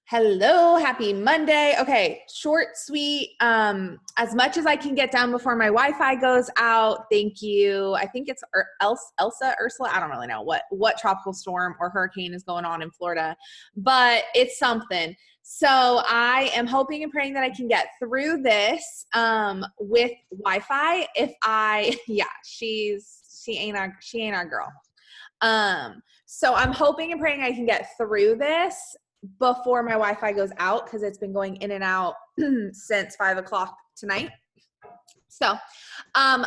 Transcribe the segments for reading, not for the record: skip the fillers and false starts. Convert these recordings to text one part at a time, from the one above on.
Hello, happy Monday. Okay, short, sweet. As much as I can get done before my Wi-Fi goes out. Thank you. I think it's Elsa, Ursula. I don't really know what tropical storm or hurricane is going on in Florida, but it's something. So I am hoping and praying that I can get through this with Wi-Fi. Yeah, she ain't our girl. So I'm hoping and praying I can get through this before my Wi-Fi goes out because it's been going in and out since 5 o'clock tonight. So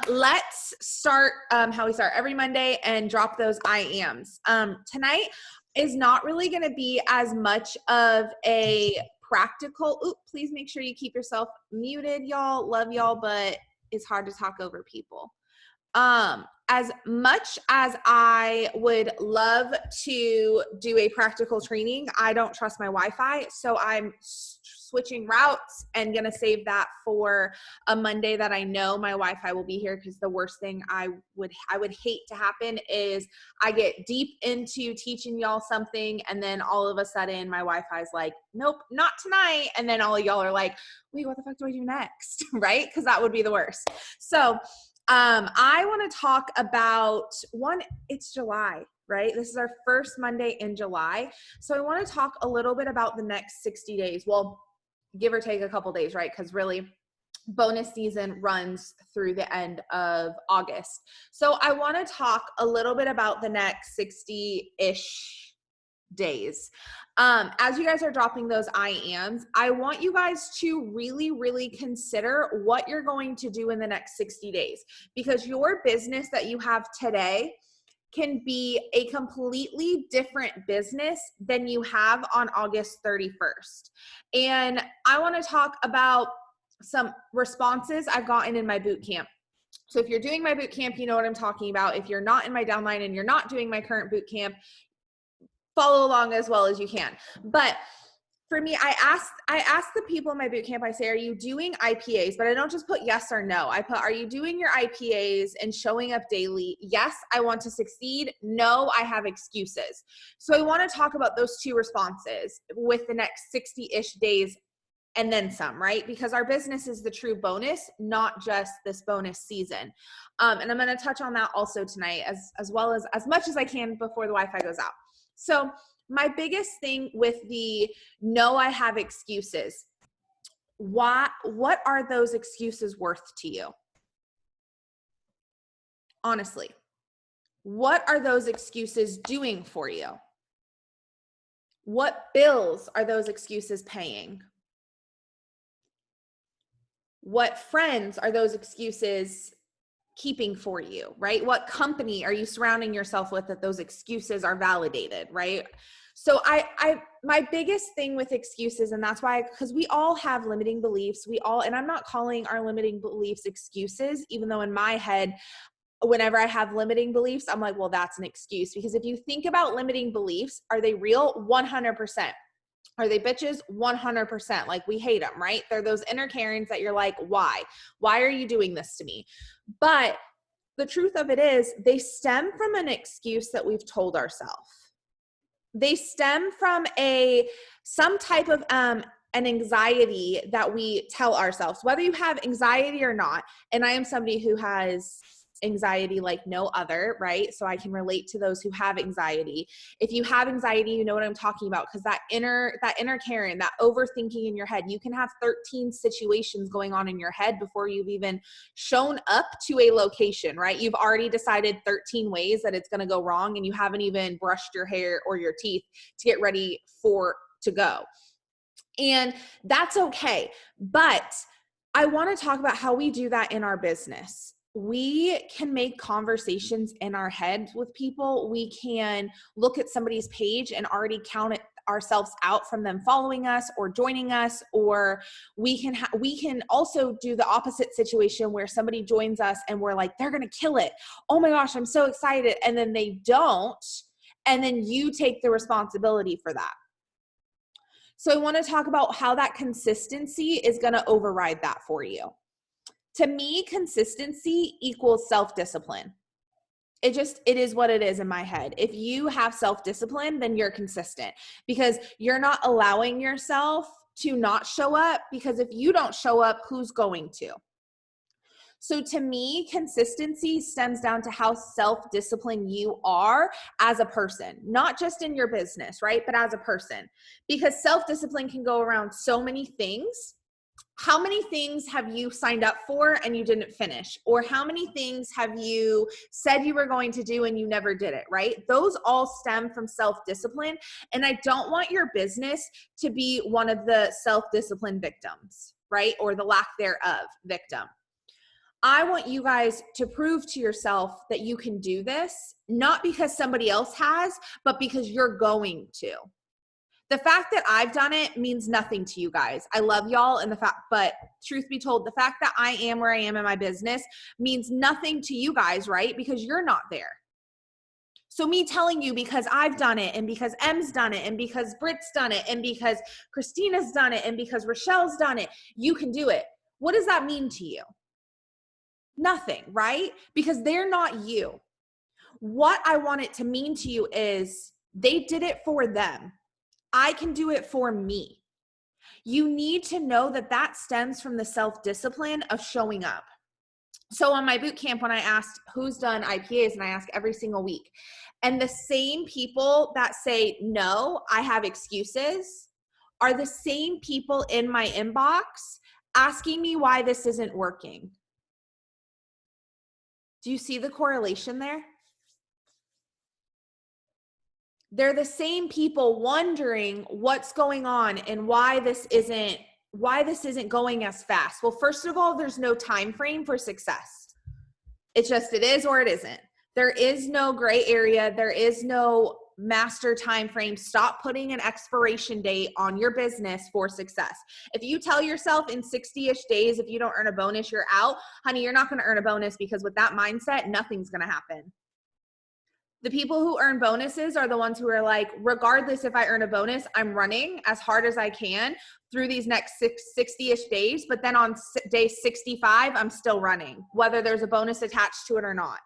let's start how we start every Monday and drop those I ams. Tonight is not really going to be as much of a practical. Please make sure you keep yourself muted, y'all. Love y'all, but it's hard to talk over people. As much as I would love to do a practical training, I don't trust my Wi-Fi, so I'm switching routes and gonna save that for a Monday that I know my Wi-Fi will be here, because the worst thing I would hate to happen is I get deep into teaching y'all something and then all of a sudden my Wi-Fi is like, nope, not tonight, and then all of y'all are like, wait, what the fuck do I do next? Right? Because that would be the worst. So I want to talk about it's July, right? This is our first Monday in July. So I want to talk a little bit about the next 60 days. Well, give or take a couple days, right? Because really bonus season runs through the end of August. So I want to talk a little bit about the next 60-ish days. As you guys are dropping those I ams, I want you guys to really, really consider what you're going to do in the next 60 days, because your business that you have today can be a completely different business than you have on August 31st. And I want to talk about some responses I've gotten in my boot camp. So if you're doing my boot camp, you know what I'm talking about. If you're not in my downline and you're not doing my current boot camp, follow along as well as you can. But for me, I asked the people in my boot camp, I say, are you doing IPAs? But I don't just put yes or no. I put, are you doing your IPAs and showing up daily? Yes, I want to succeed. No, I have excuses. So I want to talk about those two responses with the next 60-ish days and then some, right? Because our business is the true bonus, not just this bonus season. And I'm going to touch on that also tonight, as well as much as I can before the Wi-Fi goes out. So my biggest thing with the no, I have excuses. What are those excuses worth to you? Honestly, what are those excuses doing for you? What bills are those excuses paying? What friends are those excuses keeping for you, right? What company are you surrounding yourself with that those excuses are validated, right? So my biggest thing with excuses, and that's why, because we all have limiting beliefs, and I'm not calling our limiting beliefs excuses, even though in my head, whenever I have limiting beliefs, I'm like, well, that's an excuse. Because if you think about limiting beliefs, are they real? 100%. Are they bitches? 100%. Like, we hate them, right? They're those inner Karens that you're like, why? Why are you doing this to me? But the truth of it is, they stem from an excuse that we've told ourselves. They stem from some type of an anxiety that we tell ourselves, whether you have anxiety or not. And I am somebody who has anxiety like no other, right? So I can relate to those who have anxiety. If you have anxiety, you know what I'm talking about, because that inner Karen, that overthinking in your head, you can have 13 situations going on in your head before you've even shown up to a location, right? You've already decided 13 ways that it's going to go wrong, and you haven't even brushed your hair or your teeth to get ready to go. And that's okay. But I want to talk about how we do that in our business. We can make conversations in our head with people. We can look at somebody's page and already count ourselves out from them following us or joining us, or we can also do the opposite situation where somebody joins us and we're like, they're going to kill it. Oh my gosh, I'm so excited. And then they don't. And then you take the responsibility for that. So I want to talk about how that consistency is going to override that for you. To me, consistency equals self-discipline. It is what it is in my head. If you have self-discipline, then you're consistent, because you're not allowing yourself to not show up, because if you don't show up, who's going to? So to me, consistency stems down to how self-disciplined you are as a person, not just in your business, right? But as a person, because self-discipline can go around so many things. How many things have you signed up for and you didn't finish? Or how many things have you said you were going to do and you never did it, right? Those all stem from self-discipline. And I don't want your business to be one of the self-discipline victims, right? Or the lack thereof victim. I want you guys to prove to yourself that you can do this, not because somebody else has, but because you're going to. The fact that I've done it means nothing to you guys. I love y'all, and but truth be told, the fact that I am where I am in my business means nothing to you guys, right? Because you're not there. So me telling you because I've done it, and because Em's done it, and because Britt's done it, and because Christina's done it, and because Rochelle's done it, you can do it. What does that mean to you? Nothing, right? Because they're not you. What I want it to mean to you is they did it for them. I can do it for me. You need to know that that stems from the self-discipline of showing up. So on my boot camp, when I asked who's done IPAs, and I ask every single week, and the same people that say, no, I have excuses, are the same people in my inbox asking me why this isn't working. Do you see the correlation there? They're the same people wondering what's going on and why this isn't going as fast. Well, first of all, there's no time frame for success. It's just it is or it isn't. There is no gray area. There is no master time frame. Stop putting an expiration date on your business for success. If you tell yourself in 60-ish days, if you don't earn a bonus, you're out, honey, you're not going to earn a bonus, because with that mindset, nothing's going to happen. The people who earn bonuses are the ones who are like, regardless if I earn a bonus, I'm running as hard as I can through these next 60-ish days. But then on day 65, I'm still running, whether there's a bonus attached to it or not.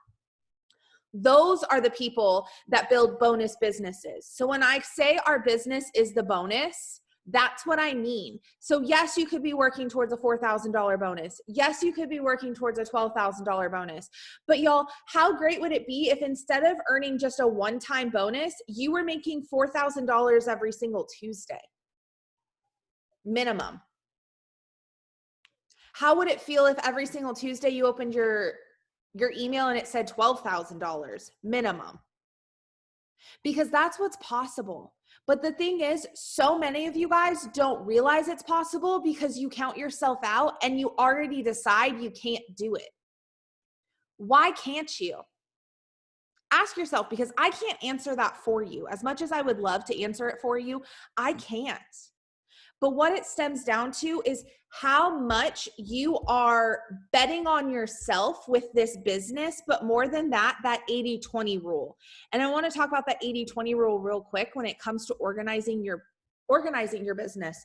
Those are the people that build bonus businesses. So when I say our business is the bonus, that's what I mean. So yes, you could be working towards a $4,000 bonus. Yes, you could be working towards a $12,000 bonus. But y'all, how great would it be if instead of earning just a one-time bonus, you were making $4,000 every single Tuesday? Minimum. How would it feel if every single Tuesday you opened your email and it said $12,000 minimum? Because that's what's possible. But the thing is, so many of you guys don't realize it's possible because you count yourself out and you already decide you can't do it. Why can't you? Ask yourself, because I can't answer that for you. As much as I would love to answer it for you, I can't. But what it stems down to is how much you are betting on yourself with this business, but more than that, that 80-20 rule. And I want to talk about that 80-20 rule real quick when it comes to organizing your business,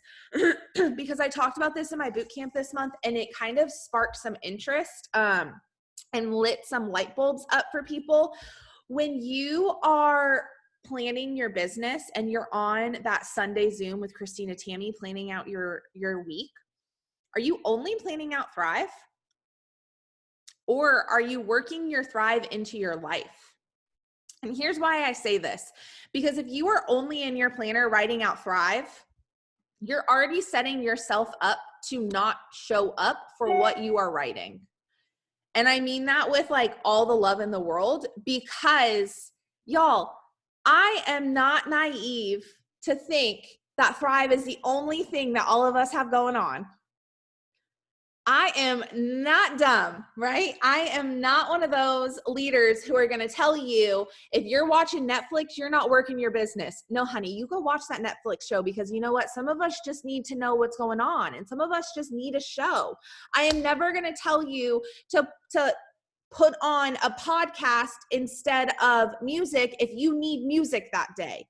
because I talked about this in my boot camp this month, and it kind of sparked some interest and lit some light bulbs up for people. When you are planning your business and you're on that Sunday Zoom with Christina Tammy planning out your week, are you only planning out Thrive? Or are you working your Thrive into your life? And here's why I say this. Because if you are only in your planner writing out Thrive, you're already setting yourself up to not show up for what you are writing. And I mean that with like all the love in the world, because y'all, I am not naive to think that Thrive is the only thing that all of us have going on. I am not dumb, right? I am not one of those leaders who are going to tell you, if you're watching Netflix, you're not working your business. No, honey, you go watch that Netflix show, because you know what? Some of us just need to know what's going on, and some of us just need a show. I am never going to tell you to put on a podcast instead of music if you need music that day.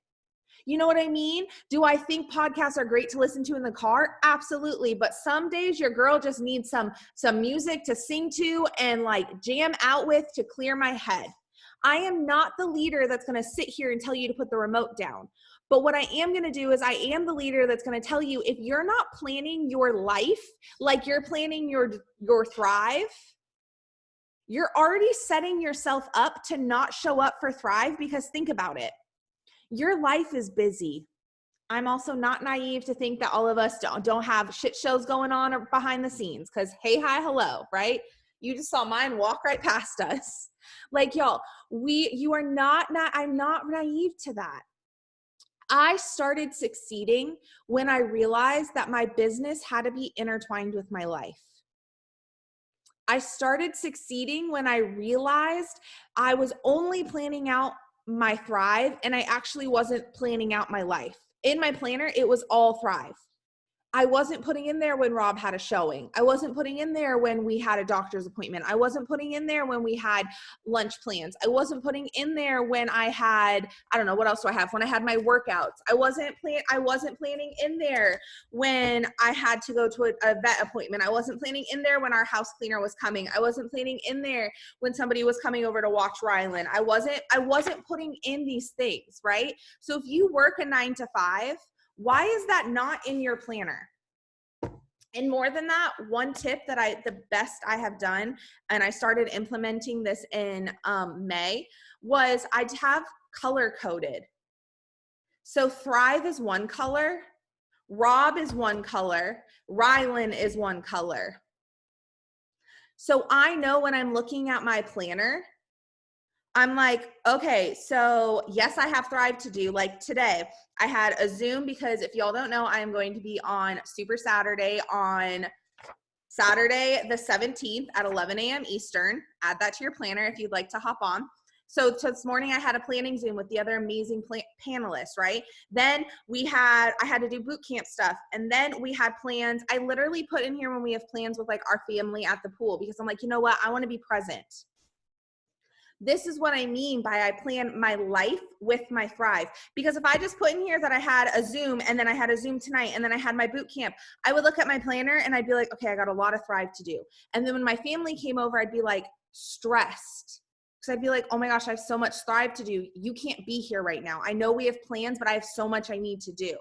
You know what I mean? Do I think podcasts are great to listen to in the car? Absolutely. But some days your girl just needs some music to sing to and like jam out with to clear my head. I am not the leader that's going to sit here and tell you to put the remote down. But what I am going to do is I am the leader that's going to tell you, if you're not planning your life like you're planning your thrive, you're already setting yourself up to not show up for thrive. Because think about it. Your life is busy. I'm also not naive to think that all of us don't have shit shows going on behind the scenes, because hey, hi, hello, right? You just saw mine walk right past us. Like, y'all, I'm not naive to that. I started succeeding when I realized that my business had to be intertwined with my life. I started succeeding when I realized I was only planning out my thrive, and I actually wasn't planning out my life. In my planner, it was all thrive. I wasn't putting in there when Rob had a showing. I wasn't putting in there when we had a doctor's appointment. I wasn't putting in there when we had lunch plans. I wasn't putting in there when I had, I don't know, what else do I have? When I had my workouts. I wasn't planning in there when I had to go to a vet appointment. I wasn't planning in there when our house cleaner was coming. I wasn't planning in there when somebody was coming over to watch Rylan. I wasn't putting in these things, right? So if you work a 9 to 5, why is that not in your planner? And more than that, one tip that the best I have done, and I started implementing this in May, was I'd have color coded. So Thrive is one color, Rob is one color, Rylan is one color. So I know when I'm looking at my planner, I'm like, okay, so yes, I have Thrive to do. Like today, I had a Zoom, because if y'all don't know, I am going to be on Super Saturday on Saturday the 17th at 11 a.m. Eastern. Add that to your planner if you'd like to hop on. So this morning I had a planning Zoom with the other amazing panelists, right? Then I had to do boot camp stuff. And then we had plans. I literally put in here when we have plans with like our family at the pool, because I'm like, you know what? I want to be present. This is what I mean by I plan my life with my thrive. Because if I just put in here that I had a Zoom, and then I had a Zoom tonight, and then I had my boot camp, I would look at my planner and I'd be like, okay, I got a lot of thrive to do. And then when my family came over, I'd be like stressed, because I'd be like, oh my gosh, I have so much thrive to do. You can't be here right now. I know we have plans, but I have so much I need to do.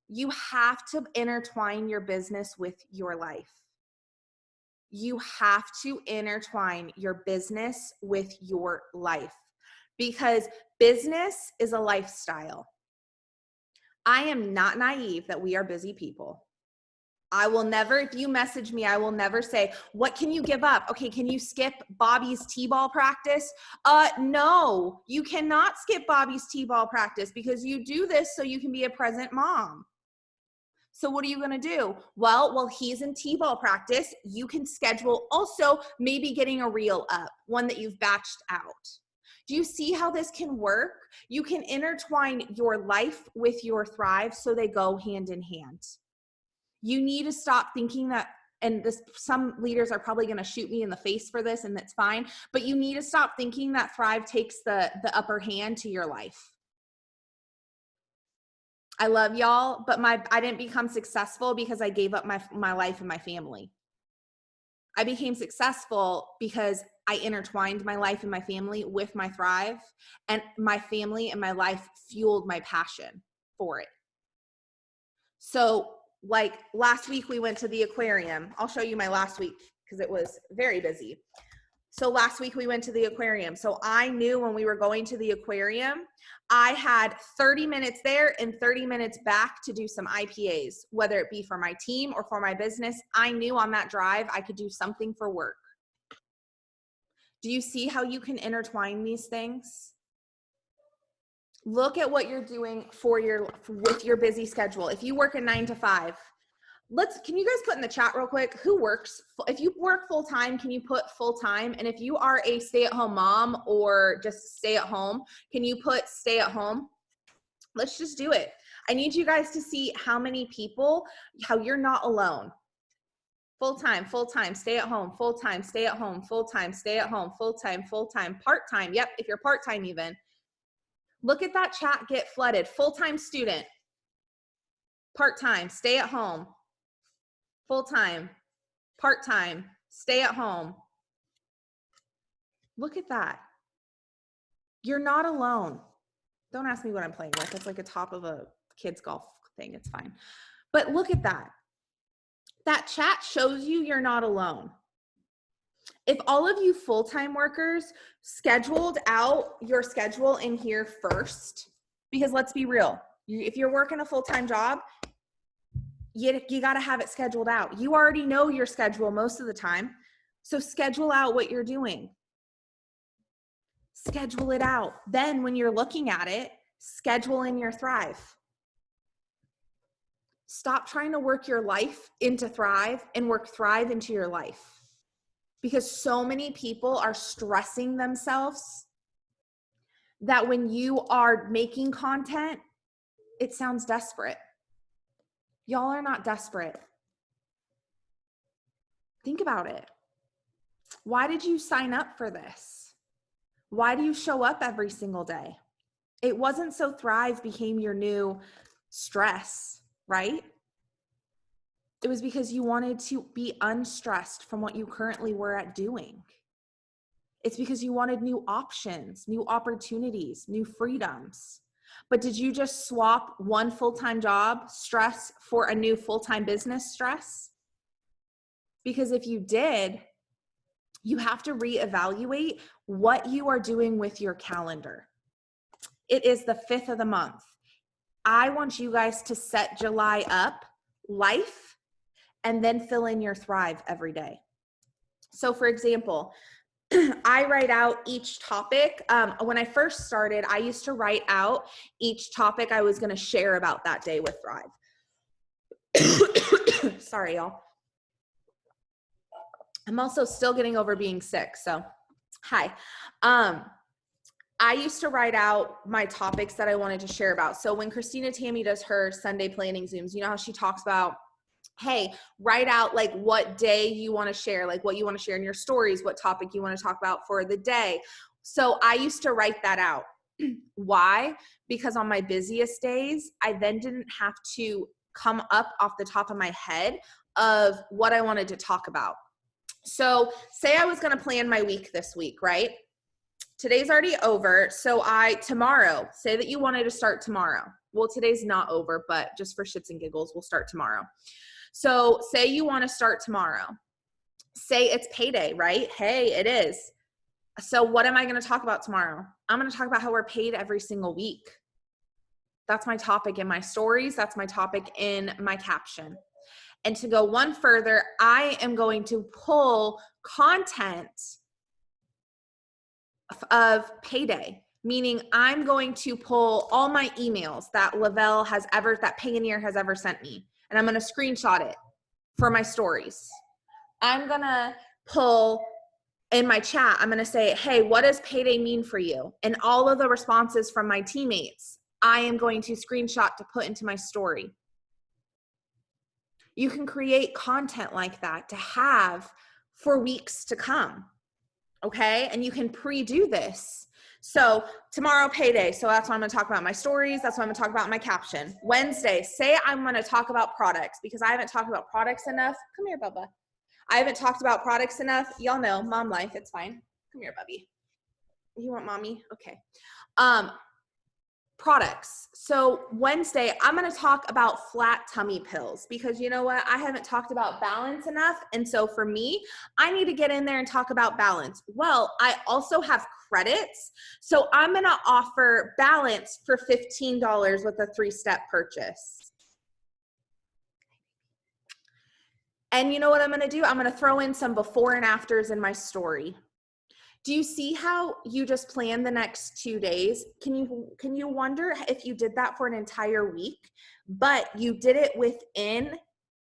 You have to intertwine your business with your life. You have to intertwine your business with your life, because business is a lifestyle. I am not naive that we are busy people. I will never, if you message me, I will never say, what can you give up? Okay, can you skip Bobby's T-ball practice? No, you cannot skip Bobby's T-ball practice, because you do this so you can be a present mom. So what are you going to do? Well, while he's in T-ball practice, you can schedule also maybe getting a reel up, one that you've batched out. Do you see how this can work? You can intertwine your life with your thrive so they go hand in hand. You need to stop thinking that, and some leaders are probably going to shoot me in the face for this, and that's fine, but you need to stop thinking that thrive takes the upper hand to your life. I love y'all, but I didn't become successful because I gave up my life and my family. I became successful because I intertwined my life and my family with my thrive, and my family and my life fueled my passion for it. So like last week we went to the aquarium. I'll show you my last week because it was very busy. So last week we went to the aquarium. So I knew when we were going to the aquarium, I had 30 minutes there and 30 minutes back to do some IPAs, whether it be for my team or for my business. I knew on that drive I could do something for work. Do you see how you can intertwine these things? Look at what you're doing with your busy schedule. If you work a 9 to 5, can you guys put in the chat real quick, who works, if you work full time, can you put full time? And if you are a stay-at-home mom or just stay at home, can you put stay at home? Let's just do it. I need you guys to see how many people, how you're not alone. Full-time, stay at home, full-time, stay at home, full-time, stay at home, full-time, part-time. Yep, if you're part-time even. Look at that chat get flooded. Full-time student, part-time, stay at home, full-time, part-time, stay at home. Look at that. You're not alone. Don't ask me what I'm playing with. It's like a top of a kid's golf thing. It's fine. But look at that. That chat shows you you're not alone. If all of you full-time workers scheduled out your schedule in here first, because let's be real, if you're working a full-time job, you got to have it scheduled out. You already know your schedule most of the time. So schedule out what you're doing. Schedule it out. Then when you're looking at it, schedule in your Thrive. Stop trying to work your life into Thrive and work Thrive into your life. Because so many people are stressing themselves that when you are making content, it sounds desperate. Y'all are not desperate. Think about it. Why did you sign up for this? Why do you show up every single day? It wasn't so Thrive became your new stress, right? It was because you wanted to be unstressed from what you currently were at doing. It's because you wanted new options, new opportunities, new freedoms. But did you just swap one full-time job stress for a new full-time business stress? Because if you did, you have to reevaluate what you are doing with your calendar. It is the 5th of the month. I want you guys to set July up, life, and then fill in your Thrive every day. So for example, I write out each topic. When I first started, I used to write out each topic I was going to share about that day with Thrive. Sorry, y'all. I'm also still getting over being sick. So hi. I used to write out my topics that I wanted to share about. So when Christina Tammy does her Sunday planning Zooms, you know how she talks about, hey, write out like what day you want to share, like what you want to share in your stories, what topic you want to talk about for the day. So I used to write that out. Why? Because on my busiest days, I then didn't have to come up off the top of my head of what I wanted to talk about. So say I was going to plan my week this week, right? Today's already over. So tomorrow, say that you wanted to start tomorrow. Well, today's not over, but just for shits and giggles, we'll start tomorrow. So say you want to start tomorrow. Say it's payday, right? Hey, it is. So what am I going to talk about tomorrow? I'm going to talk about how we're paid every single week. That's my topic in my stories. That's my topic in my caption. And to go one further, I am going to pull content of payday, meaning I'm going to pull all my emails that that Payoneer has ever sent me. And I'm going to screenshot it for my stories. I'm going to pull in my chat, I'm going to say, hey, what does payday mean for you? And all of the responses from my teammates, I am going to screenshot to put into my story. You can create content like that to have for weeks to come. Okay. And you can pre-do this. So tomorrow payday. So that's what I'm going to talk about in my stories. That's what I'm going to talk about in my caption. Wednesday, say I'm going to talk about products because I haven't talked about products enough. Come here, Bubba. I haven't talked about products enough. Y'all know mom life. It's fine. Come here, Bubby. You want mommy? Okay. Products. So Wednesday, I'm going to talk about flat tummy pills because you know what? I haven't talked about balance enough. And so for me, I need to get in there and talk about balance. Well, I also have credits. So I'm going to offer balance for $15 with a 3-step purchase. And you know what I'm going to do? I'm going to throw in some before and afters in my story. Do you see how you just plan the next 2 days? Can you wonder if you did that for an entire week, but you did it within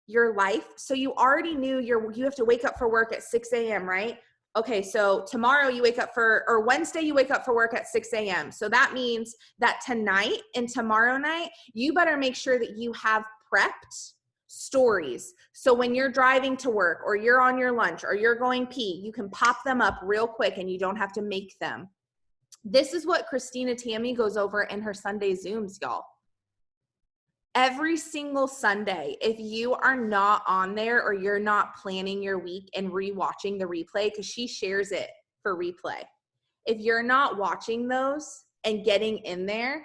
your life? So you already knew you have to wake up for work at 6 a.m., right? Okay, so tomorrow you wake up or Wednesday you wake up for work at 6 a.m. So that means that tonight and tomorrow night, you better make sure that you have prepped stories. So when you're driving to work or you're on your lunch or you're going pee, you can pop them up real quick and you don't have to make them. This is what Christina Tammy goes over in her Sunday Zooms, y'all. Every single Sunday, if you are not on there or you're not planning your week and rewatching the replay, because she shares it for replay. If you're not watching those and getting in there,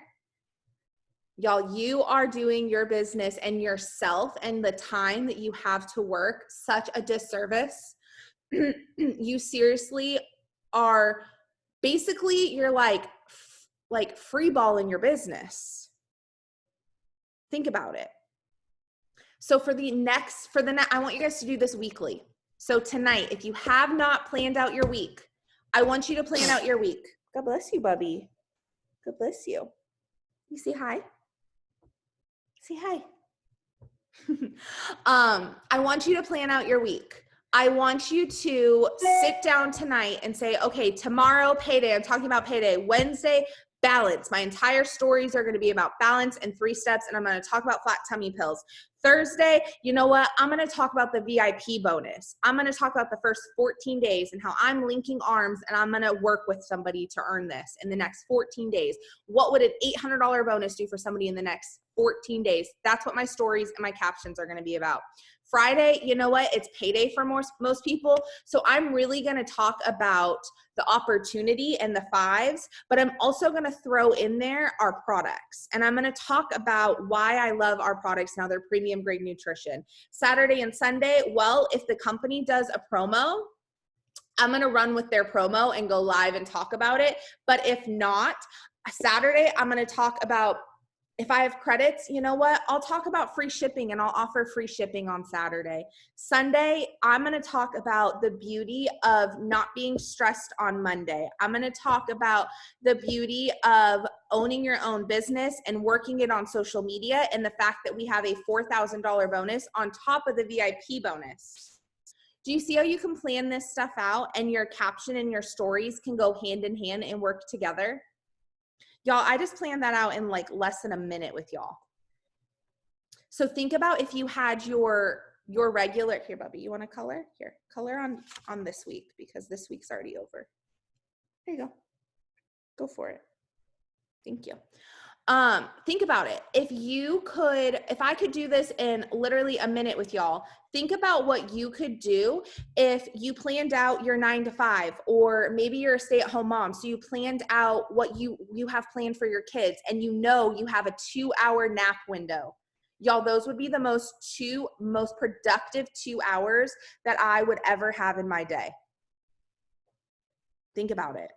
y'all, you are doing your business and yourself and the time that you have to work such a disservice. You seriously are basically, you're like free balling your business. Think about it. So I want you guys to do this weekly. So tonight, if you have not planned out your week, I want you to plan out your week. God bless you, Bubby. God bless you. You say hi? Say hi. I want you to plan out your week. I want you to sit down tonight and say, okay, tomorrow, payday. I'm talking about payday. Wednesday, balance. My entire stories are going to be about balance and 3 steps, and I'm going to talk about flat tummy pills. Thursday, you know what? I'm going to talk about the VIP bonus. I'm going to talk about the first 14 days and how I'm linking arms, and I'm going to work with somebody to earn this in the next 14 days. What would an $800 bonus do for somebody in the next 14 days? That's what my stories and my captions are going to be about. Friday, you know what? It's payday for most people. So I'm really going to talk about the opportunity and the 5s, but I'm also going to throw in there our products. And I'm going to talk about why I love our products now. They're premium grade nutrition. Saturday and Sunday, well, if the company does a promo, I'm going to run with their promo and go live and talk about it. But if not, Saturday, I'm going to talk about, if I have credits, you know what? I'll talk about free shipping, and I'll offer free shipping on Saturday. Sunday, I'm going to talk about the beauty of not being stressed on Monday. I'm going to talk about the beauty of owning your own business and working it on social media, and the fact that we have a $4,000 bonus on top of the VIP bonus. Do you see how you can plan this stuff out, and your caption and your stories can go hand in hand and work together? Y'all, I just planned that out in like less than a minute with y'all. So think about if you had your regular, here, Bubby, you want to color? Here, color on this week, because this week's already over. There you go. Go for it. Thank you. Think about it. If I could do this in literally a minute with y'all, think about what you could do if you planned out your 9 to 5, or maybe you're a stay-at-home mom. So you planned out what you have planned for your kids, and you know you have a 2-hour nap window. Y'all, those would be the most productive 2 hours that I would ever have in my day. Think about it.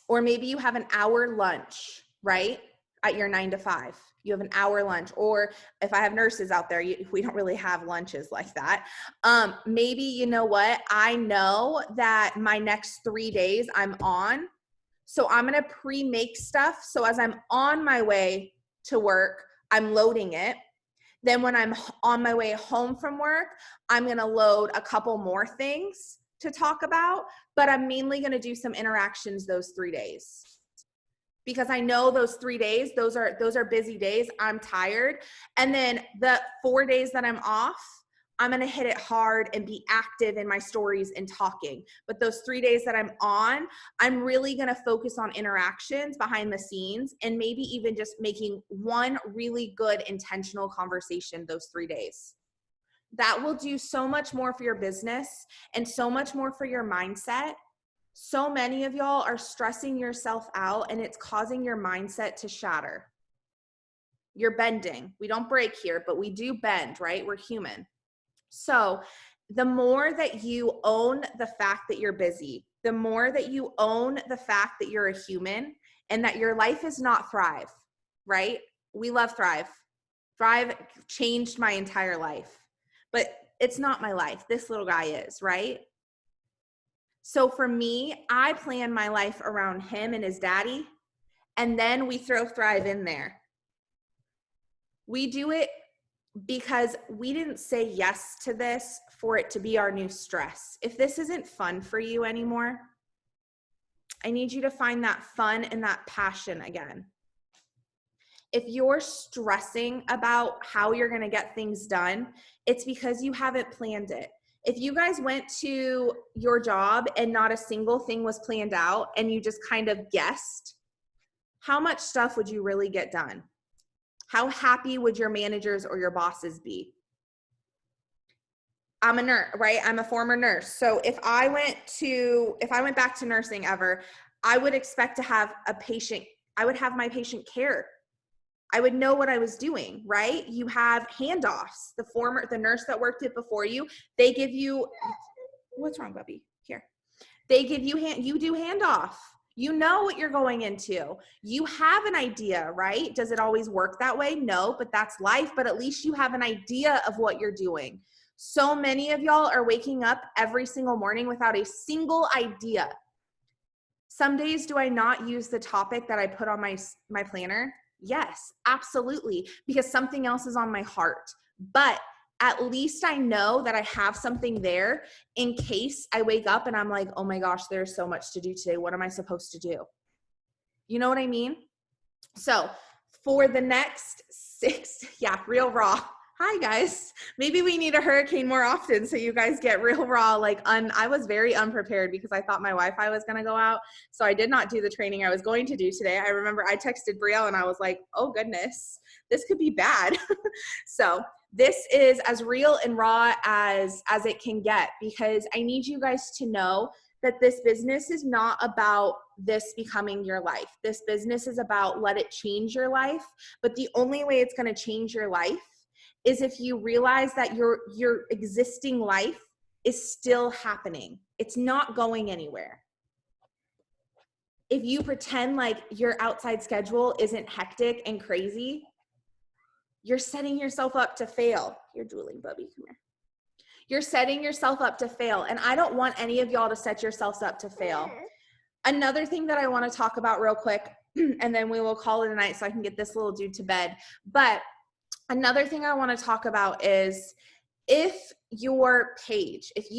Or maybe you have an hour lunch, right? At your 9 to 5, you have an hour lunch. Or if I have nurses out there, we don't really have lunches like that. Maybe, you know what? I know that my next 3 days I'm on, so I'm going to pre-make stuff. So as I'm on my way to work, I'm loading it. Then when I'm on my way home from work, I'm going to load a couple more things to talk about, but I'm mainly going to do some interactions those 3 days. Because I know those 3 days, those are busy days. I'm tired. And then the 4 days that I'm off, I'm going to hit it hard and be active in my stories and talking. But those 3 days that I'm on, I'm really going to focus on interactions behind the scenes, and maybe even just making one really good intentional conversation those 3 days. That will do so much more for your business and so much more for your mindset. So many of y'all are stressing yourself out, and it's causing your mindset to shatter. You're bending. We don't break here, but we do bend, right? We're human. So the more that you own the fact that you're busy, the more that you own the fact that you're a human and that your life is not Thrive, right? We love Thrive. Thrive changed my entire life, but it's not my life. This little guy is, right? So for me, I plan my life around him and his daddy, and then we throw Thrive in there. We do it because we didn't say yes to this for it to be our new stress. If this isn't fun for you anymore, I need you to find that fun and that passion again. If you're stressing about how you're going to get things done, it's because you haven't planned it. If you guys went to your job and not a single thing was planned out and you just kind of guessed, how much stuff would you really get done? How happy would your managers or your bosses be? I'm a nurse, right? I'm a former nurse. So if I went back to nursing ever, I would expect to have I would have my patient care. I would know what I was doing, right? You have handoffs. The nurse that worked it before you, they give you, what's wrong, Bubby? Here. They give you you do handoff. You know what you're going into. You have an idea, right? Does it always work that way? No, but that's life. But at least you have an idea of what you're doing. So many of y'all are waking up every single morning without a single idea. Some days, do I not use the topic that I put on my planner? Yes, absolutely, because something else is on my heart. But at least I know that I have something there in case I wake up and I'm like, oh my gosh, there's so much to do today. What am I supposed to do? You know what I mean? So for the next real raw. Hi guys. Maybe we need a hurricane more often so you guys get real raw. I was very unprepared because I thought my Wi-Fi was going to go out. So I did not do the training I was going to do today. I remember I texted Brielle and I was like, oh goodness, this could be bad. So this is as real and raw as it can get, because I need you guys to know that this business is not about this becoming your life. This business is about let it change your life. But the only way it's going to change your life is if you realize that your existing life is still happening. It's not going anywhere. If you pretend like your outside schedule isn't hectic and crazy, you're setting yourself up to fail. You're drooling, Bubby, come here. You're setting yourself up to fail. And I don't want any of y'all to set yourselves up to fail. Another thing that I want to talk about real quick, and then we will call it a night so I can get this little dude to bed. But another thing I want to talk about is if you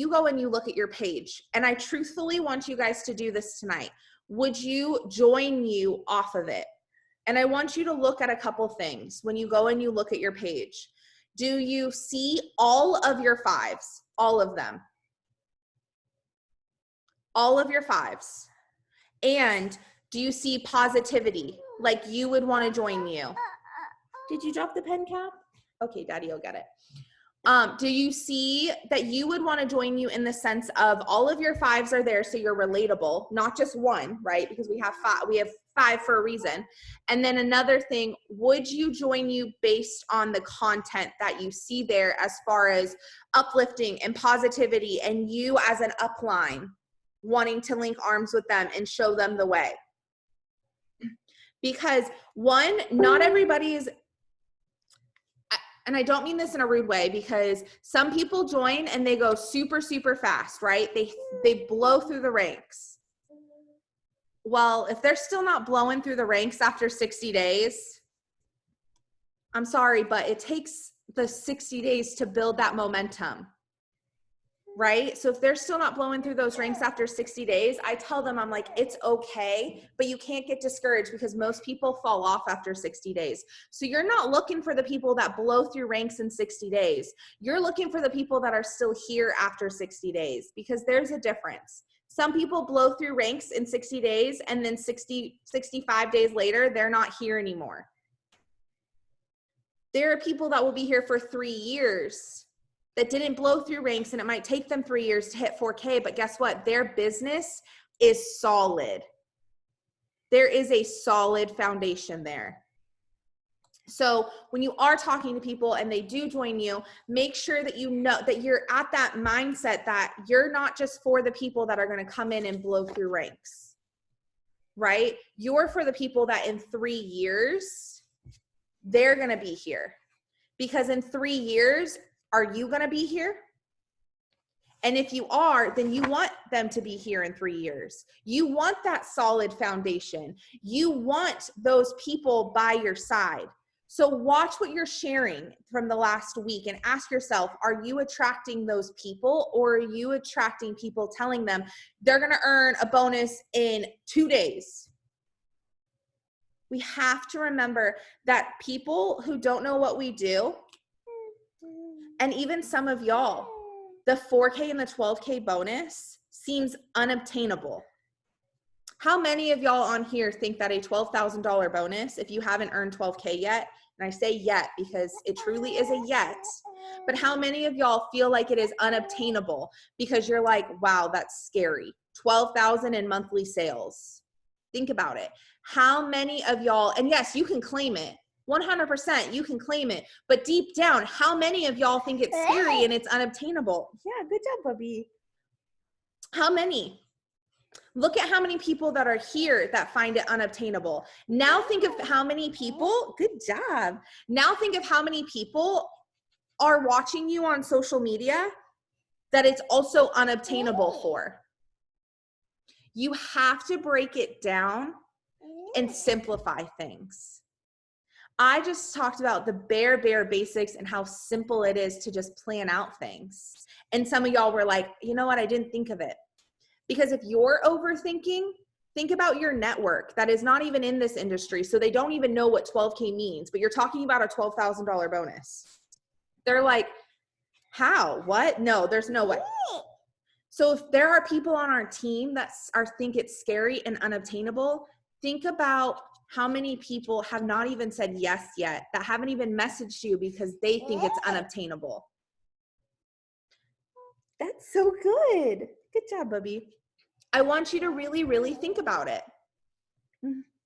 go and you look at your page, and I truthfully want you guys to do this tonight, would you join you off of it? And I want you to look at a couple things when you go and you look at your page. Do you see all of your fives? All of them. All of your fives. And do you see positivity? Like you would want to join you. Did you drop the pen cap? Okay, Daddy will get it. Do you see that you would want to join you in the sense of all of your fives are there so you're relatable, not just one, right? Because we have five for a reason. And then another thing, would you join you based on the content that you see there as far as uplifting and positivity and you as an upline wanting to link arms with them and show them the way? Because one, not everybody is, and I don't mean this in a rude way, because some people join and they go super, super fast, right? They blow through the ranks. Well, if they're still not blowing through the ranks after 60 days, I'm sorry, but it takes the 60 days to build that momentum, right? So if they're still not blowing through those ranks after 60 days, I tell them, I'm like, it's okay, but you can't get discouraged because most people fall off after 60 days. So you're not looking for the people that blow through ranks in 60 days. You're looking for the people that are still here after 60 days, because there's a difference. Some people blow through ranks in 60 days and then 65 days later, they're not here anymore. There are people that will be here for 3 years that didn't blow through ranks, and it might take them 3 years to hit 4K, but guess what? Their business is solid. There is a solid foundation there. So when you are talking to people and they do join you, make sure that you know that you're at that mindset that you're not just for the people that are going to come in and blow through ranks, right? You're for the people that in 3 years, they're going to be here. Because in 3 years, are you going to be here? And if you are, then you want them to be here in 3 years. You want that solid foundation. You want those people by your side. So watch what you're sharing from the last week and ask yourself, are you attracting those people, or are you attracting people telling them they're going to earn a bonus in 2 days? We have to remember that people who don't know what we do, and even some of y'all, the 4K and the 12K bonus seems unobtainable. How many of y'all on here think that a $12,000 bonus, if you haven't earned 12K yet, and I say yet because it truly is a yet, But how many of y'all feel like it is unobtainable because you're like, wow, that's scary. 12,000 in monthly sales. Think about it. How many of y'all, and yes, you can claim it. 100%, you can claim it. But deep down, how many of y'all think it's scary and it's unobtainable? Yeah, good job, Bubby. How many? Look at how many people that are here that find it unobtainable. Now think of how many people, good job. Now think of how many people are watching you on social media that it's also unobtainable for. You have to break it down and simplify things. I just talked about the bare basics and how simple it is to just plan out things. And some of y'all were like, you know what, I didn't think of it. Because if you're overthinking, think about your network that is not even in this industry. So they don't even know what 12K means, but you're talking about a $12,000 bonus. They're like, how? What? No, there's no way. So if there are people on our team that think it's scary and unobtainable, think about how many people have not even said yes yet, that haven't even messaged you because they think it's unobtainable. That's so good. Good job, Bubby. I want you to really think about it.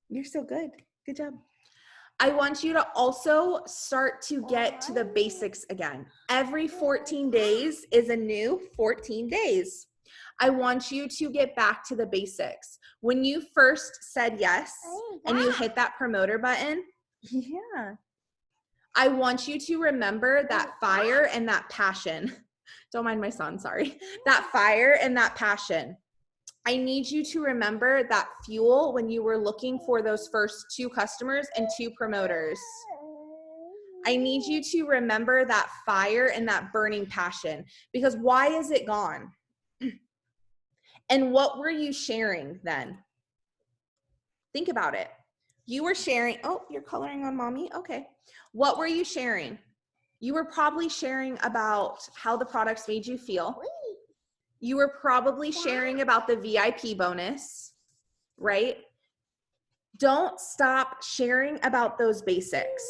You're so good. Good job. I want you to also start to get to the basics again. Every 14 days is a new 14 days. I want you to get back to the basics. When you first said yes and you hit that promoter button, yeah, I want you to remember that fire and that passion. Don't mind my son, sorry. That fire and that passion. I need you to remember that fuel when you were looking for those first 2 customers and 2 promoters. I need you to remember that fire and that burning passion, because why is it gone? And what were you sharing then? Think about it. You were sharing, oh, you're coloring on mommy? Okay. What were you sharing? You were probably sharing about how the products made you feel. You were probably sharing about the VIP bonus, right? Don't stop sharing about those basics.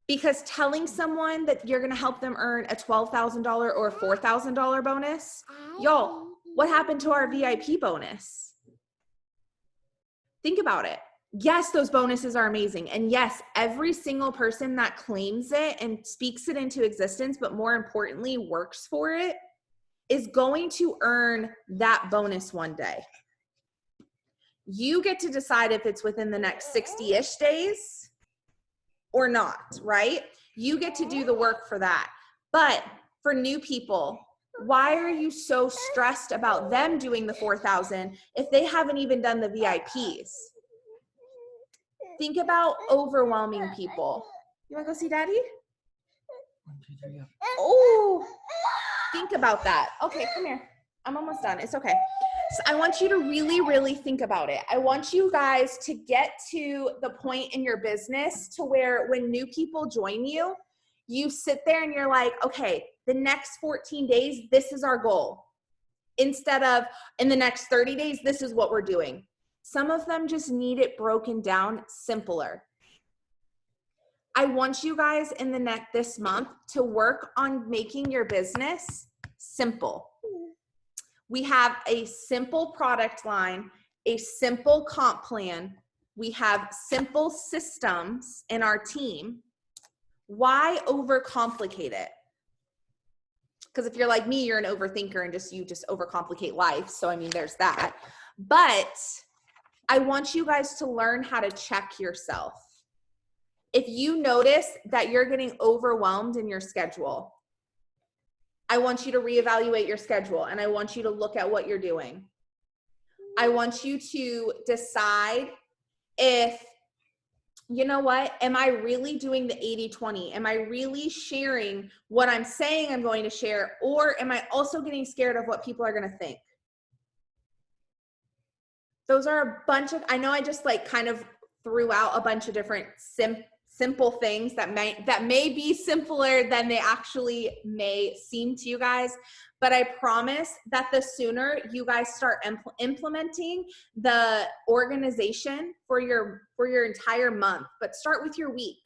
Because telling someone that you're going to help them earn a $12,000 or a $4,000 bonus, y'all, what happened to our VIP bonus? Think about it. Yes, those bonuses are amazing. And yes, every single person that claims it and speaks it into existence, but more importantly, works for it, is going to earn that bonus one day. You get to decide if it's within the next 60-ish days or not, right? You get to do the work for that. But for new people, why are you so stressed about them doing the 4,000 if they haven't even done the VIPs? Think about overwhelming people. You want to go see daddy? 1, 2, 3, up. Oh, think about that. Okay, come here. I'm almost done. It's okay. So I want you to really think about it. I want you guys to get to the point in your business to where when new people join you, you sit there and you're like, okay, the next 14 days, this is our goal. Instead of in the next 30 days, this is what we're doing. Some of them just need it broken down simpler. I want you guys in this month to work on making your business simple. We have a simple product line, a simple comp plan. We have simple systems in our team. Why overcomplicate it? Because if you're like me, you're an overthinker and you just overcomplicate life. So I mean, there's that. But I want you guys to learn how to check yourself. If you notice that you're getting overwhelmed in your schedule, I want you to reevaluate your schedule and I want you to look at what you're doing. I want you to decide if, you know what, am I really doing the 80-20? Am I really sharing what I'm saying I'm going to share, or am I also getting scared of what people are going to think? Those are a bunch of, I know I just like kind of threw out a bunch of different simple things that may be simpler than they actually may seem to you guys. But I promise that the sooner you guys start implementing the organization for your entire month, but start with your week.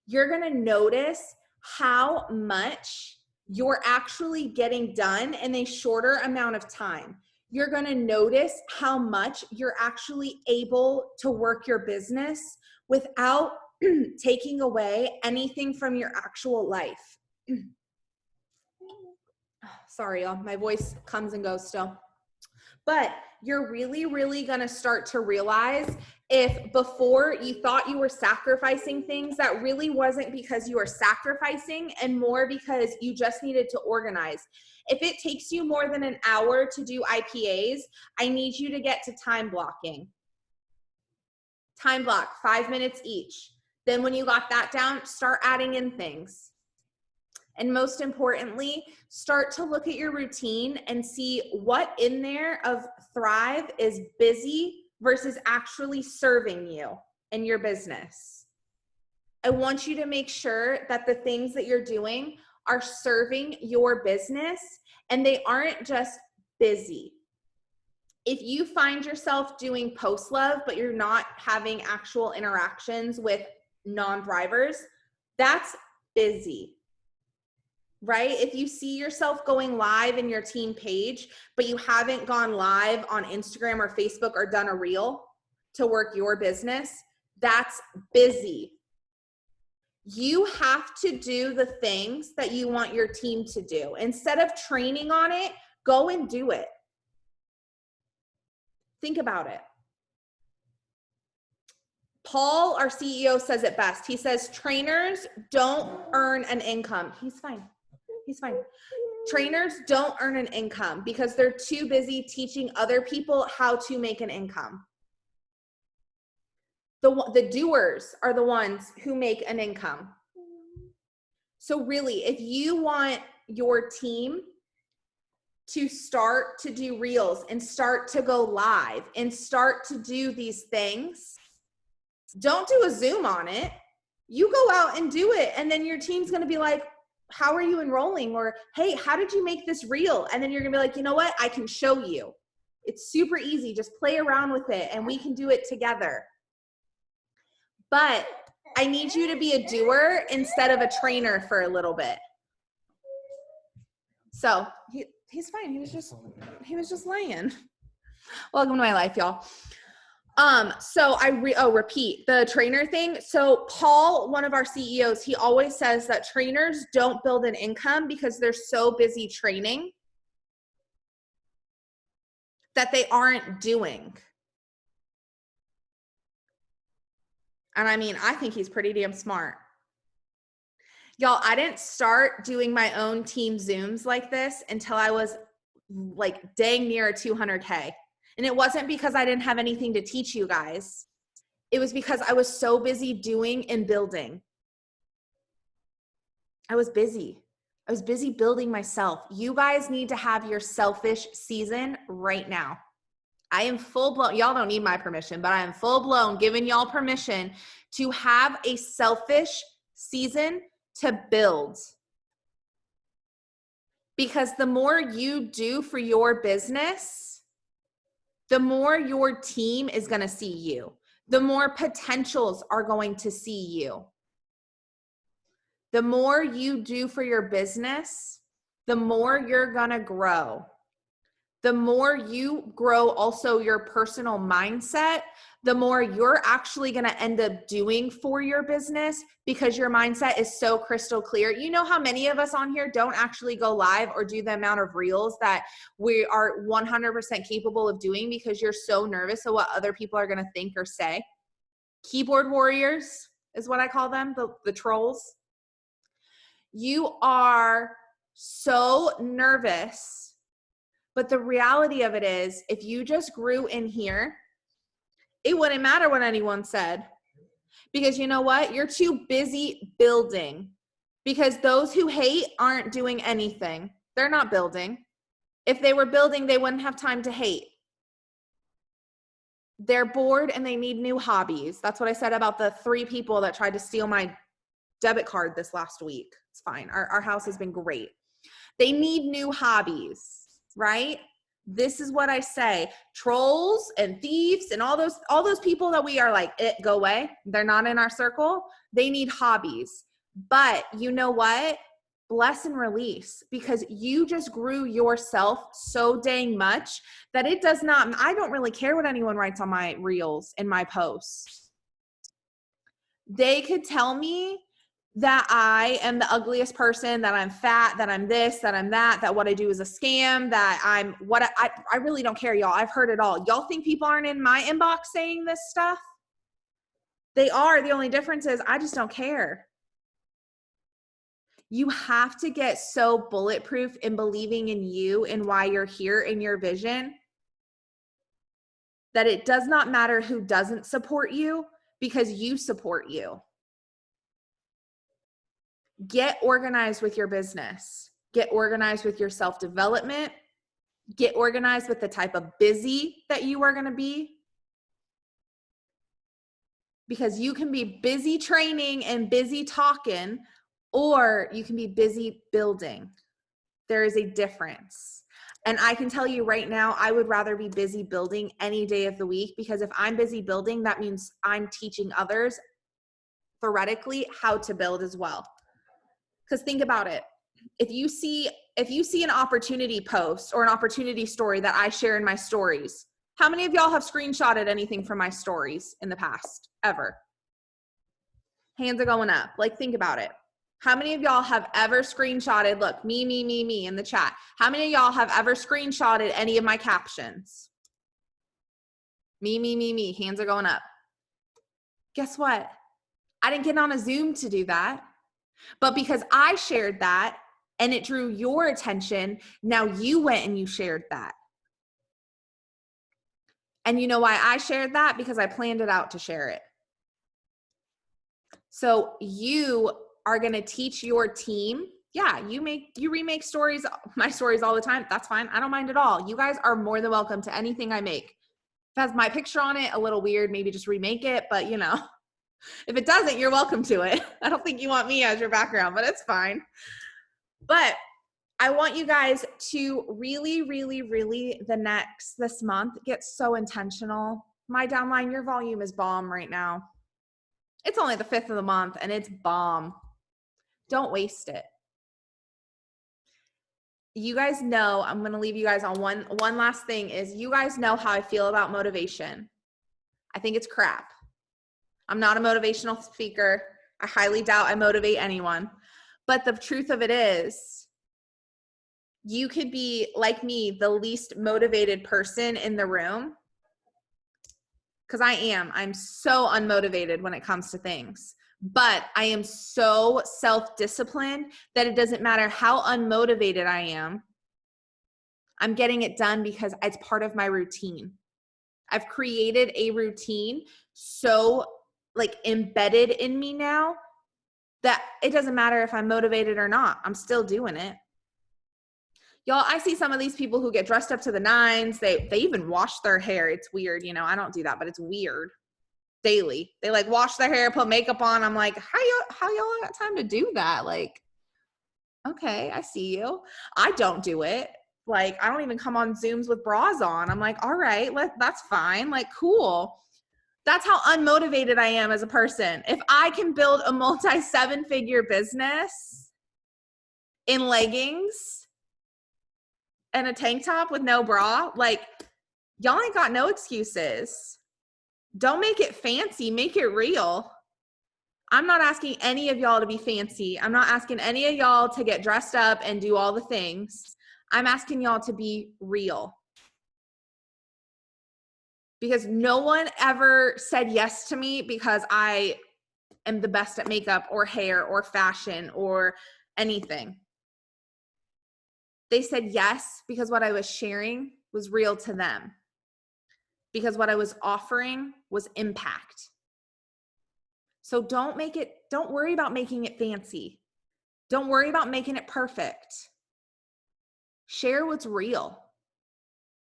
you're going to notice how much you're actually getting done in a shorter amount of time. You're going to notice how much you're actually able to work your business without taking away anything from your actual life. Sorry, y'all, my voice comes and goes still. But you're really, really going to start to realize if before you thought you were sacrificing things, that really wasn't because you were sacrificing and more because you just needed to organize. If it takes you more than an hour to do IPAs, I need you to get to time blocking. Time block, 5 minutes each. Then when you got that down, start adding in things. And most importantly, start to look at your routine and see what in there of Thrive is busy versus actually serving you and your business. I want you to make sure that the things that you're doing are serving your business and they aren't just busy. If you find yourself doing post love, but you're not having actual interactions with non-thrivers, that's busy. Right? If you see yourself going live in your team page, but you haven't gone live on Instagram or Facebook or done a reel to work your business, that's busy. You have to do the things that you want your team to do. Instead of training on it, go and do it. Think about it. Paul, our CEO, says it best. He says, trainers don't earn an income. He's fine. He's fine. Trainers don't earn an income because they're too busy teaching other people how to make an income. The doers are the ones who make an income. So really, if you want your team to start to do reels and start to go live and start to do these things, don't do a Zoom on it. You go out and do it. And then your team's going to be like, how are you enrolling? Or, hey, how did you make this reel? And then you're going to be like, you know what? I can show you. It's super easy. Just play around with it and we can do it together. But I need you to be a doer instead of a trainer for a little bit. So he's fine. He was just laying. Welcome to my life, y'all. So repeat the trainer thing. So Paul, one of our CEOs, he always says that trainers don't build an income because they're so busy training that they aren't doing. And I mean, I think he's pretty damn smart. Y'all, I didn't start doing my own team Zooms like this until I was like dang near 200K. And it wasn't because I didn't have anything to teach you guys. It was because I was so busy doing and building. I was busy building myself. You guys need to have your selfish season right now. I am full blown. Y'all don't need my permission, but I am full blown giving y'all permission to have a selfish season to build. Because the more you do for your business, the more your team is going to see you. The more potentials are going to see you. The more you do for your business, the more you're going to grow. The more you grow also your personal mindset, the more you're actually going to end up doing for your business because your mindset is so crystal clear. You know how many of us on here don't actually go live or do the amount of reels that we are 100% capable of doing because you're so nervous of what other people are going to think or say? Keyboard warriors is what I call them, the trolls. You are so nervous, but the reality of it is if you just grew in here, it wouldn't matter what anyone said, because you know what? You're too busy building, because those who hate aren't doing anything. They're not building. If they were building, they wouldn't have time to hate. They're bored and they need new hobbies. That's what I said about the 3 people that tried to steal my debit card this last week. It's fine. Our house has been great. They need new hobbies, right? This is what I say. Trolls and thieves and all those people that we are like, go away. They're not in our circle. They need hobbies. But you know what? Bless and release, because you just grew yourself so dang much that it does not, I don't really care what anyone writes on my reels and my posts. They could tell me that I am the ugliest person, that I'm fat, that I'm this, that I'm that what I do is a scam, that I'm what I really don't care, y'all. I've heard it all. Y'all think people aren't in my inbox saying this stuff? They are. The only difference is I just don't care. You have to get so bulletproof in believing in you and why you're here in your vision that it does not matter who doesn't support you, because you support you. Get organized with your business. Get organized with your self-development. Get organized with the type of busy that you are going to be. Because you can be busy training and busy talking, or you can be busy building. There is a difference. And I can tell you right now, I would rather be busy building any day of the week, because if I'm busy building, that means I'm teaching others theoretically how to build as well. Because think about it. If you see an opportunity post or an opportunity story that I share in my stories, how many of y'all have screenshotted anything from my stories in the past ever? Hands are going up. Like, think about it. How many of y'all have ever screenshotted, look, me in the chat. How many of y'all have ever screenshotted any of my captions? Me. Hands are going up. Guess what? I didn't get on a Zoom to do that. But because I shared that and it drew your attention, now you went and you shared that. And you know why I shared that? Because I planned it out to share it. So you are going to teach your team. Yeah, you remake stories, my stories all the time. That's fine. I don't mind at all. You guys are more than welcome to anything I make. If it has my picture on it, a little weird, maybe just remake it. But you know, if it doesn't, you're welcome to it. I don't think you want me as your background, but it's fine. But I want you guys to really this month get so intentional. My downline, your volume is bomb right now. It's only the 5th of the month and it's bomb. Don't waste it. You guys know, I'm going to leave you guys on one last thing is, you guys know how I feel about motivation. I think it's crap. I'm not a motivational speaker. I highly doubt I motivate anyone. But the truth of it is, you could be, like me, the least motivated person in the room. Because I'm so unmotivated when it comes to things. But I am so self-disciplined that it doesn't matter how unmotivated I am. I'm getting it done because it's part of my routine. I've created a routine so like embedded in me now that it doesn't matter if I'm motivated or not. I'm still doing it. Y'all, I see some of these people who get dressed up to the nines. They even wash their hair. It's weird. You know, I don't do that, but it's weird. Daily. They like wash their hair, put makeup on. I'm like, how y'all got time to do that? Like, okay, I see you. I don't do it. Like, I don't even come on Zooms with bras on. I'm like, all right, that's fine. Like, cool. That's how unmotivated I am as a person. If I can build a multi-7-figure business in leggings and a tank top with no bra, like, y'all ain't got no excuses. Don't make it fancy, make it real. I'm not asking any of y'all to be fancy. I'm not asking any of y'all to get dressed up and do all the things. I'm asking y'all to be real. Because no one ever said yes to me because I am the best at makeup or hair or fashion or anything. They said yes because what I was sharing was real to them. Because what I was offering was impact. So don't worry about making it fancy. Don't worry about making it perfect. Share what's real.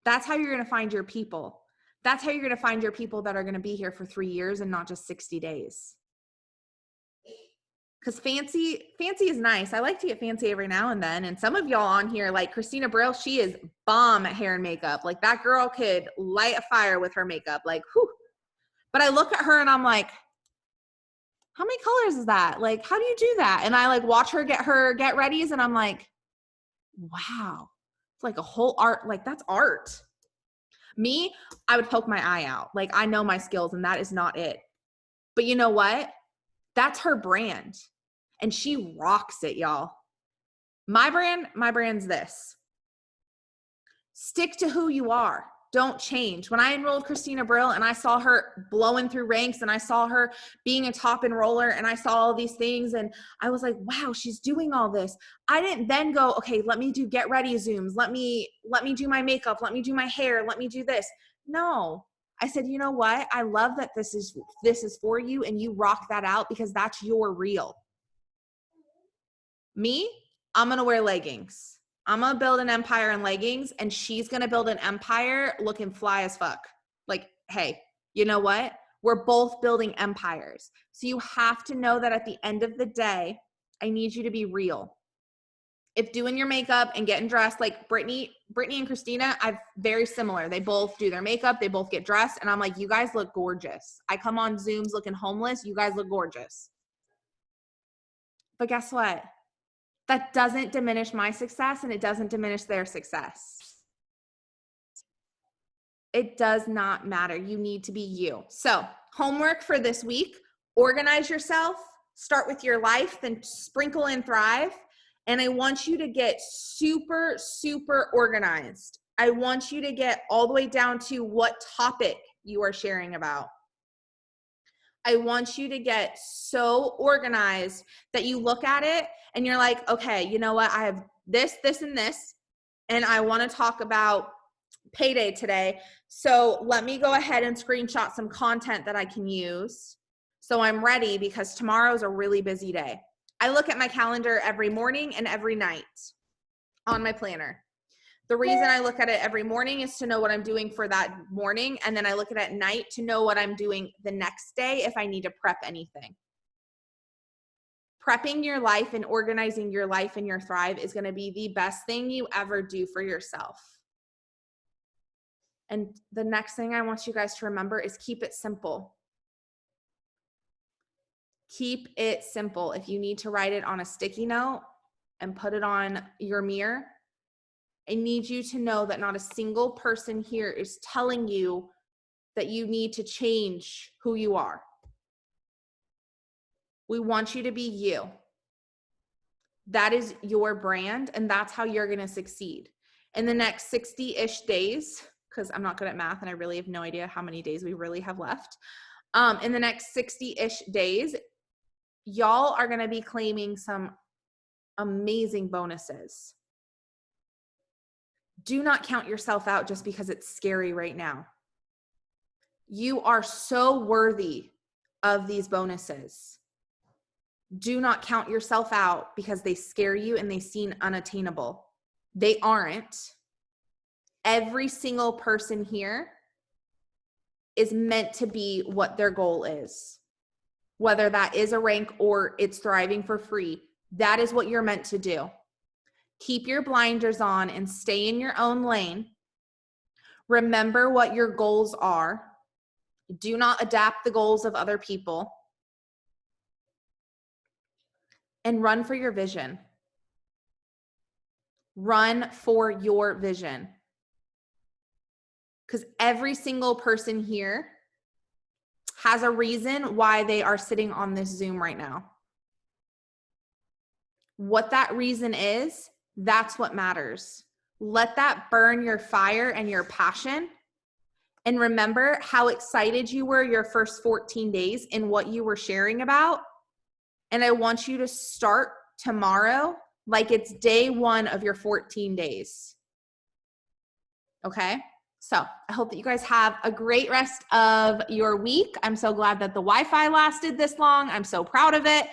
That's how you're going to find your people. That's how you're going to find your people that are going to be here for 3 years and not just 60 days. Because fancy is nice. I like to get fancy every now and then. And some of y'all on here, like Christina Brill, she is bomb at hair and makeup. Like that girl could light a fire with her makeup. Like, whew. But I look at her and I'm like, how many colors is that? Like, how do you do that? And I like watch her get readies and I'm like, wow, it's like a whole art. Like that's art. Me, I would poke my eye out. Like I know my skills and that is not it. But you know what? That's her brand. And she rocks it, y'all. My brand's this. Stick to who you are. Don't change. When I enrolled Christina Brill and I saw her blowing through ranks and I saw her being a top enroller and I saw all these things and I was like, wow, she's doing all this. I didn't then go, okay, let me do get ready Zooms. Let me do my makeup. Let me do my hair. Let me do this. No. I said, you know what? I love that this is for you and you rock that out because that's your real. Me, I'm going to wear leggings. I'm going to build an empire in leggings and she's going to build an empire looking fly as fuck. Like, hey, you know what? We're both building empires. So you have to know that at the end of the day, I need you to be real. If doing your makeup and getting dressed, like Brittany and Christina, I've very similar. They both do their makeup. They both get dressed. And I'm like, you guys look gorgeous. I come on Zooms looking homeless. You guys look gorgeous. But guess what? That doesn't diminish my success and it doesn't diminish their success. It does not matter. You need to be you. So homework for this week, organize yourself, start with your life, then sprinkle in thrive. And I want you to get super, super organized. I want you to get all the way down to what topic you are sharing about. I want you to get so organized that you look at it and you're like, okay, you know what? I have this, this, and this, and I want to talk about payday today. So let me go ahead and screenshot some content that I can use so I'm ready because tomorrow's a really busy day. I look at my calendar every morning and every night on my planner. The reason I look at it every morning is to know what I'm doing for that morning. And then I look at it at night to know what I'm doing the next day if I need to prep anything. Prepping your life and organizing your life and your thrive is going to be the best thing you ever do for yourself. And the next thing I want you guys to remember is keep it simple. Keep it simple. If you need to write it on a sticky note and put it on your mirror, I need you to know that not a single person here is telling you that you need to change who you are. We want you to be you. That is your brand, and that's how you're going to succeed. In the next 60-ish days, because I'm not good at math and I really have no idea how many days we really have left. In the next 60-ish days, y'all are going to be claiming some amazing bonuses. Do not count yourself out just because it's scary right now. You are so worthy of these bonuses. Do not count yourself out because they scare you and they seem unattainable. They aren't. Every single person here is meant to be what their goal is. Whether that is a rank or it's thriving for free, that is what you're meant to do. Keep your blinders on and stay in your own lane. Remember what your goals are. Do not adapt the goals of other people. And run for your vision. Run for your vision. Because every single person here has a reason why they are sitting on this Zoom right now. What that reason is, that's what matters. Let that burn your fire and your passion. And remember how excited you were your first 14 days in what you were sharing about. And I want you to start tomorrow like it's day one of your 14 days. Okay? So I hope that you guys have a great rest of your week. I'm so glad that the Wi-Fi lasted this long. I'm so proud of it.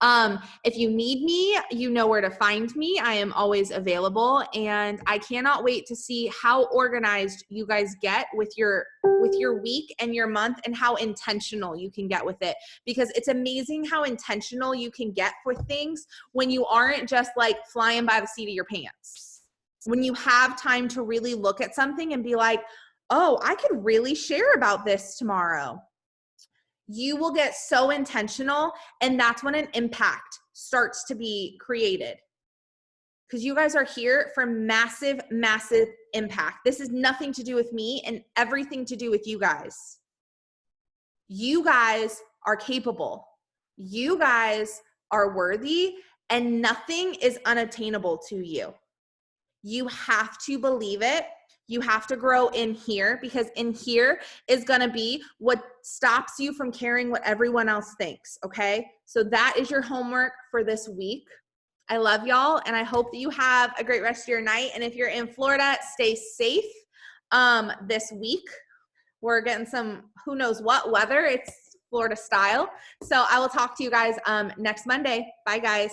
If you need me, you know where to find me. I am always available, and I cannot wait to see how organized you guys get with your week and your month, and how intentional you can get with it, because it's amazing how intentional you can get for things when you aren't just like flying by the seat of your pants. When you have time to really look at something and be like, oh, I could really share about this tomorrow. You will get so intentional, and that's when an impact starts to be created. Because you guys are here for massive, massive impact. This is nothing to do with me and everything to do with you guys. You guys are capable. You guys are worthy, and nothing is unattainable to you. You have to believe it. You have to grow in here, because in here is going to be what stops you from caring what everyone else thinks. Okay. So that is your homework for this week. I love y'all, and I hope that you have a great rest of your night. And if you're in Florida, stay safe this week. We're getting some who knows what weather. It's Florida style. So I will talk to you guys next Monday. Bye, guys.